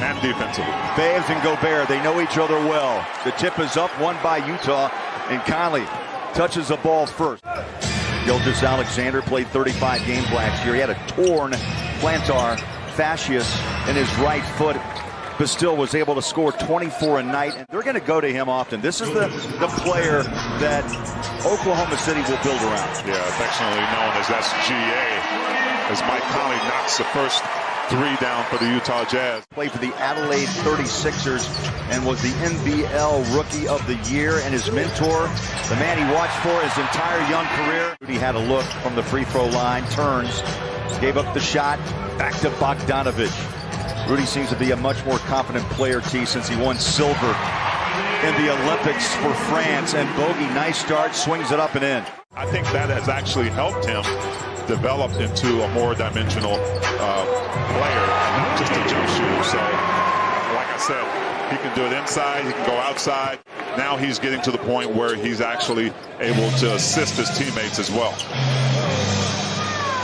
and defensively. Faves and Gobert, they know each other well. The tip is up, won by Utah, and Conley touches the ball first. Gilgeous-Alexander played 35 games last year. He had a torn plantar fasciitis in his right foot, but still was able to score 24 a night. And they're going to go to him often. This is the player that Oklahoma City will build around. Yeah, affectionately known as SGA, as Mike Conley knocks the first three down for the Utah Jazz. Played for the Adelaide 36ers and was the NBL Rookie of the Year, and his mentor, the man he watched for his entire young career. He had a look from the free throw line, turns, gave up the shot, back to Bogdanovich. Rudy seems to be a much more confident player, T, since he won silver in the Olympics for France. And Bogey, nice start, swings it up and in. I think that has actually helped him develop into a more dimensional player, not just a jump shooter. So, like I said, he can do it inside, he can go outside. Now he's getting to the point where he's actually able to assist his teammates as well.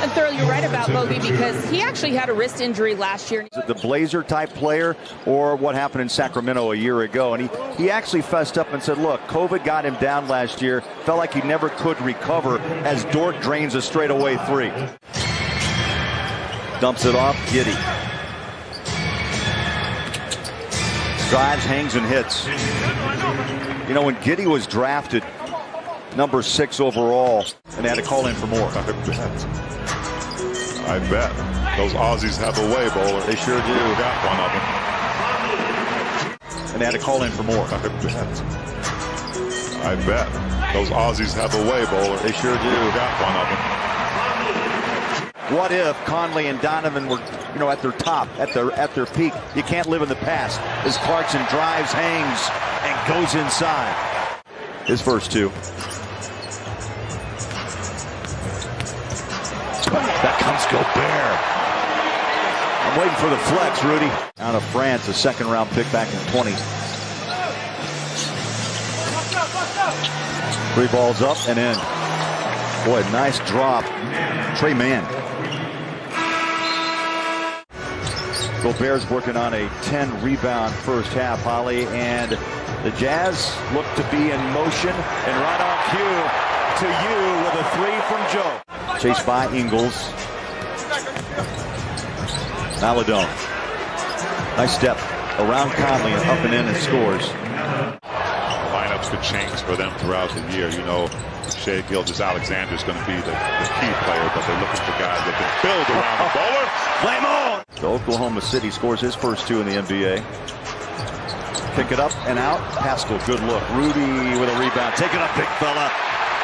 And Thurl, you're right about Bogey, because he actually had a wrist injury last year. Is it the Blazer type player, or what happened in Sacramento a year ago? And he actually fessed up and said, look, COVID got him down last year, felt like he never could recover, as Dort drains a straightaway three. Dumps it off, Giddey. Drives, hangs, and hits. You know, when Giddey was drafted number 6 overall, and they had to call in for more. I bet. Those Aussies have a way, bowler. They sure do. Got one of them. And they had to call in for more. I bet. Those Aussies have a way, bowler. They sure do. Got one of them. What if Conley and Donovan were, you know, at their top, at their peak? You can't live in the past. As Clarkson drives, hangs, and goes inside. His first two. That comes Gobert. I'm waiting for the flex, Rudy. Out of France, a second-round pick back in 20. 3 balls up and in. Boy, nice drop. Trey Mann. Gobert's working on a 10-rebound first half, Holly, and the Jazz look to be in motion, and right on cue to you with a 3 from Joe. Chased by Ingles. Maladone. Nice step around Conley and up and in and scores. The lineups could change for them throughout the year. You know, Shai Gilgeous-Alexander is going to be the key player, but they're looking for guys that can build around the bowler. Flame on! So Oklahoma City scores his first 2 in the NBA. Pick it up and out. Pascal, good look. Rudy with a rebound. Take it up, big fella.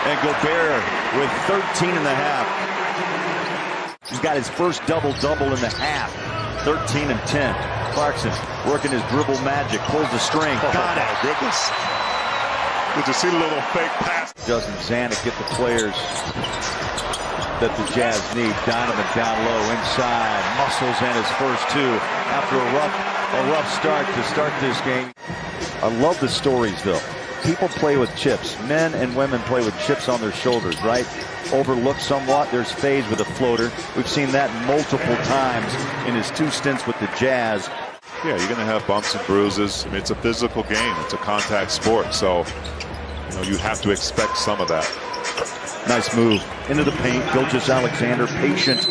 And Gobert with 13 and a half. He's got his first double-double in the half. 13 and 10. Clarkson working his dribble magic. Pulls the string. Got it. Oh, goodness. Did you see the little fake pass? Doesn't Zanuck get the players that the Jazz need? Donovan down low inside. Muscles in his first 2 after a rough start to start this game. I love the stories, though. People play with chips. Men and women play with chips on their shoulders, right? Overlooked somewhat. There's FaZe with a floater. We've seen that multiple times in his 2 stints with the Jazz. Yeah, you're going to have bumps and bruises. I mean, it's a physical game. It's a contact sport. So, you know, you have to expect some of that. Nice move. Into the paint. Gilgeous-Alexander, patient.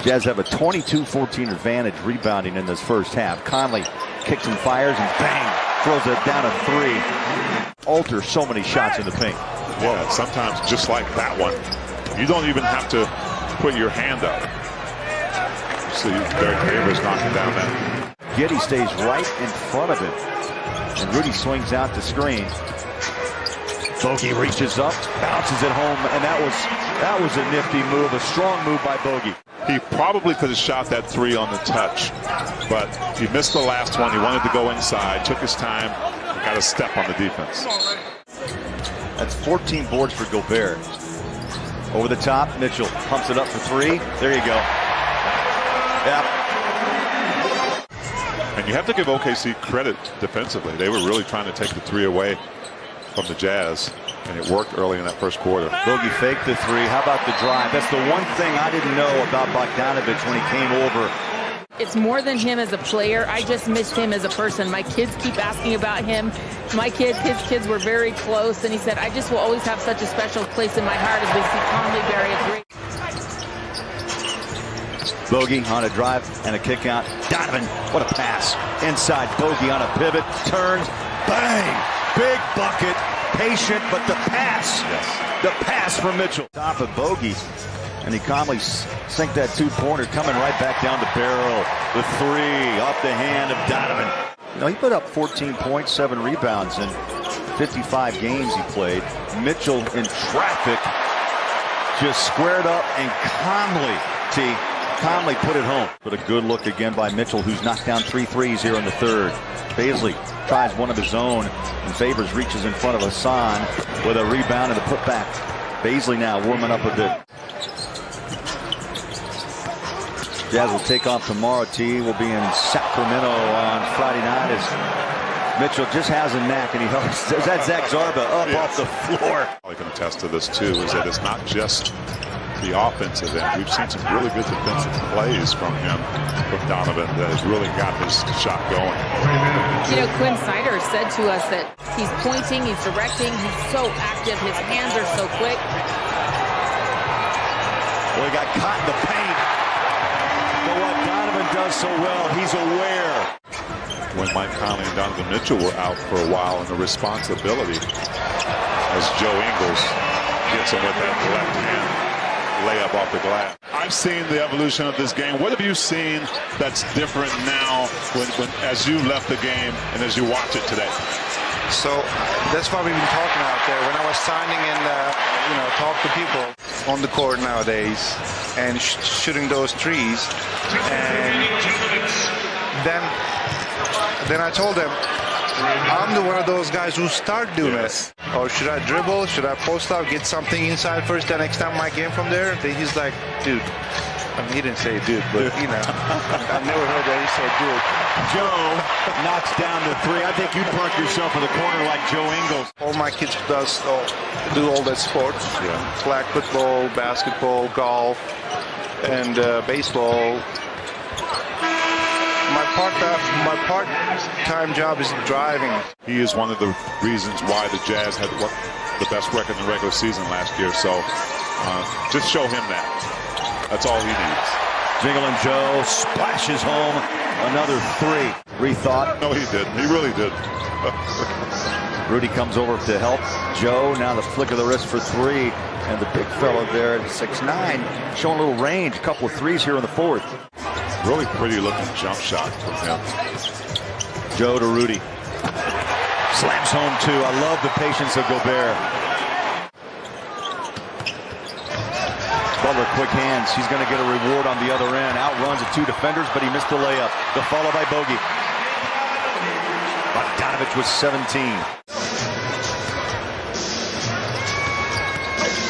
Jazz have a 22-14 advantage rebounding in this first half. Conley kicks and fires and bang! Throws it down a 3. Alters so many shots in the paint. Yeah, sometimes just like that one, you don't even have to put your hand up. See, Derek Favors knocking down that. Giddey stays right in front of him. And Rudy swings out the screen. Bogey reaches up, bounces it home, and that was a nifty move, a strong move by Bogey. He probably could have shot that 3 on the touch, but he missed the last one. He wanted to go inside, took his time, got a step on the defense. That's 14 boards for Gobert. Over the top, Mitchell pumps it up for 3. There you go. Yep. And you have to give OKC credit defensively. They were really trying to take the 3 away from the Jazz, and it worked early in that first quarter. Bogey faked the 3. How about the drive? That's the one thing I didn't know about Bogdanovich when he came over. It's more than him as a player. I just miss him as a person. My kids keep asking about him. His kids were very close, and he said, I just will always have such a special place in my heart as we see Conley bury a great. Bogey on a drive and a kick out. Donovan, what a pass. Inside, Bogey on a pivot, turns, bang! Big bucket, patient, but the pass. Yes. The pass from Mitchell. Top of Bogey, and he calmly sink that two-pointer, coming right back down the barrel. The three off the hand of Donovan. You know, he put up 14 points, 7 rebounds in 55 games he played. Mitchell in traffic just squared up and calmly put it home. But a good look again by Mitchell, who's knocked down 3 threes here in the third. Baisley tries one of his own, and Favors reaches in front of Hassan with a rebound and a putback. Baisley now warming up a bit. Jazz will take off tomorrow. T will be in Sacramento on Friday night as Mitchell just has a knack, and he helps. That's Zach Zarba up off the floor. I can attest to this too, is that it's not just the offensive end. We've seen some really good defensive plays from him, from Donovan, that has really got his shot going. You know, Quinn Snyder said to us that he's pointing, he's directing, he's so active, his hands are so quick. Well, he got caught in the paint. But what Donovan does so well, he's aware. When Mike Conley and Donovan Mitchell were out for a while, and the responsibility as Joe Ingles gets him with that left hand layup off the glass. I've seen the evolution of this game. What have you seen that's different now as you left the game and as you watch it today? So that's what we've been talking out there. When I was signing and talk to people on the court nowadays and shooting those trees, and then I told them, I'm one of those guys who start doing this. Or should I dribble? Should I post out, get something inside first, then extend my game from there? He's like, dude. I mean, he didn't say dude, but you know, I've never heard that he said dude. Joe knocks down the three. I think you'd park yourself in the corner like Joe Ingles. All my kids do all that sports. Yeah. Flag football, basketball, golf, and baseball. My part-time job is driving. He is one of the reasons why the Jazz had the best record in the regular season last year. So just show him that. That's all he needs. Jingle and Joe splashes home another three. Rethought. No, he didn't. He really did. Rudy comes over to help Joe. Now the flick of the wrist for three. And the big fella there at 6'9", showing a little range. A couple of threes here in the fourth. Really pretty looking jump shot from him. Joe to Rudy. Slams home two. I love the patience of Gobert. Butler, quick hands. He's going to get a reward on the other end. Outruns the two defenders, but he missed the layup. The follow by Bogey. Bogdanovich with 17.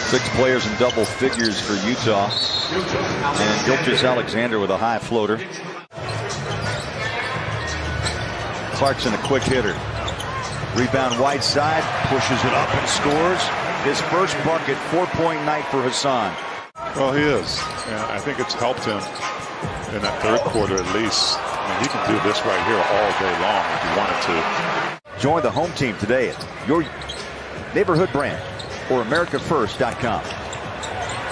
6 players in double figures for Utah. And Gilgeous-Alexander with a high floater. Clarkson, a quick hitter. Rebound Whiteside, pushes it up and scores. His first bucket, 4-point night for Hassan. Well, he is. And I think it's helped him in that third quarter at least. I mean, he can do this right here all day long if he wanted to. Join the home team today at your neighborhood brand or AmericaFirst.com.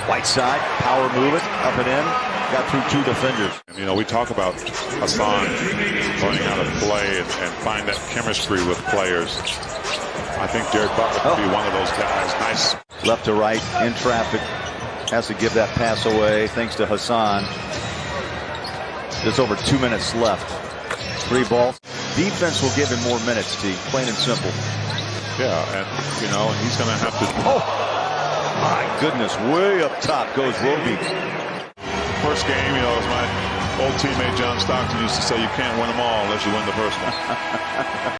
Whiteside, power movement, up and in, got through 2 defenders. And, you know, we talk about Hassan learning how to play and find that chemistry with players. I think Jared Butler could be one of those guys. Nice. Left to right, in traffic, has to give that pass away thanks to Hassan. There's over 2 minutes left. 3 balls. Defense will give him more minutes, T, plain and simple. Yeah, and, you know, he's going to have to... Oh, my goodness, way up top goes Roby. First game, you know, as my old teammate John Stockton used to say, you can't win them all unless you win the first one.